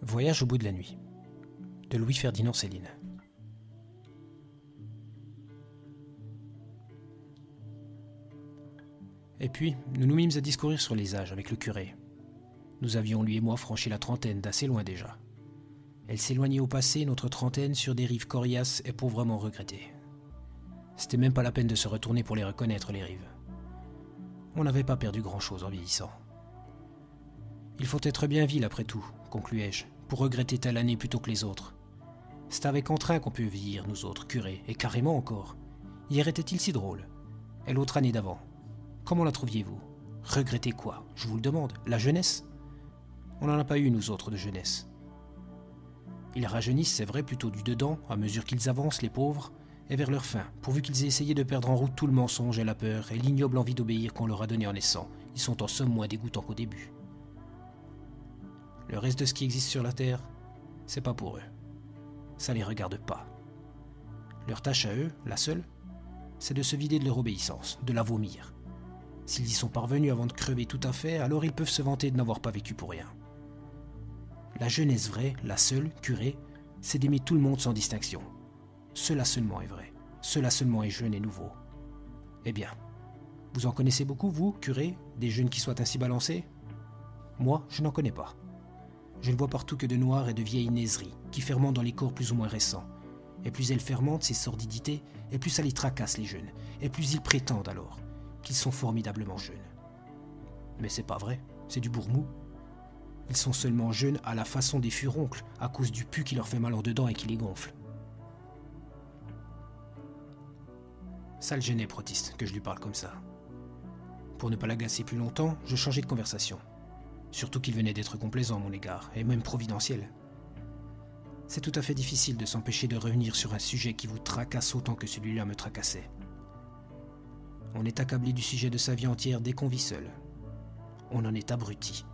Voyage au bout de la nuit, de Louis-Ferdinand Céline. Et puis, nous nous mîmes à discourir sur les âges avec le curé. Nous avions, lui et moi, franchi la trentaine, d'assez loin déjà. Elle s'éloignait au passé, notre trentaine, sur des rives coriaces et pauvrement regrettées. C'était même pas la peine de se retourner pour les reconnaître, les rives. On n'avait pas perdu grand-chose en vieillissant. Il faut être bien vil après tout, concluai-je, pour regretter telle année plutôt que les autres. C'est avec entrain qu'on peut vieillir, nous autres, curés, et carrément encore. Hier était-il si drôle? Et l'autre année d'avant? Comment la trouviez-vous? Regretter quoi? Je vous le demande, la jeunesse? On n'en a pas eu, nous autres, de jeunesse. Ils rajeunissent, c'est vrai, plutôt du dedans, à mesure qu'ils avancent, les pauvres, et vers leur fin, pourvu qu'ils aient essayé de perdre en route tout le mensonge et la peur et l'ignoble envie d'obéir qu'on leur a donné en naissant. Ils sont en somme moins dégoûtants qu'au début. Le reste de ce qui existe sur la terre, c'est pas pour eux. Ça les regarde pas. Leur tâche à eux, la seule, c'est de se vider de leur obéissance, de la vomir. S'ils y sont parvenus avant de crever tout à fait, alors ils peuvent se vanter de n'avoir pas vécu pour rien. La jeunesse vraie, la seule, curée, c'est d'aimer tout le monde sans distinction. Cela seulement est vrai. Cela seulement est jeune et nouveau. Eh bien, vous en connaissez beaucoup, vous, curé, des jeunes qui soient ainsi balancés? Moi, je n'en connais pas. Je ne vois partout que de noires et de vieilles niaiseries, qui fermentent dans les corps plus ou moins récents. Et plus elles fermentent ces sordidités, et plus ça les tracasse les jeunes, et plus ils prétendent alors qu'ils sont formidablement jeunes. Mais c'est pas vrai, c'est du bourmou. Ils sont seulement jeunes à la façon des furoncles, à cause du pu qui leur fait mal en dedans et qui les gonfle. Ça le gênait, Protiste, que je lui parle comme ça. Pour ne pas l'agacer plus longtemps, je changeai de conversation. Surtout qu'il venait d'être complaisant à mon égard, et même providentiel. C'est tout à fait difficile de s'empêcher de revenir sur un sujet qui vous tracasse autant que celui-là me tracassait. On est accablé du sujet de sa vie entière dès qu'on vit seul. On en est abruti.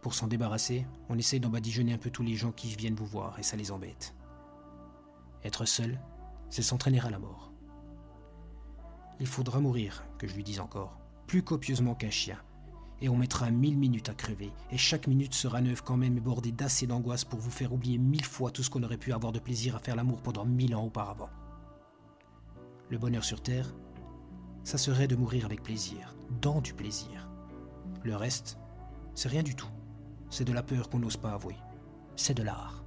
Pour s'en débarrasser, on essaye d'en badigeonner un peu tous les gens qui viennent vous voir, et ça les embête. Être seul, c'est s'entraîner à la mort. Il faudra mourir, que je lui dise encore, plus copieusement qu'un chien, et on mettra 1000 minutes à crever, et chaque minute sera neuve quand même et bordée d'assez d'angoisse pour vous faire oublier 1000 fois tout ce qu'on aurait pu avoir de plaisir à faire l'amour pendant 1000 ans auparavant. Le bonheur sur terre, ça serait de mourir avec plaisir, dans du plaisir. Le reste, c'est rien du tout. C'est de la peur qu'on n'ose pas avouer. C'est de l'art.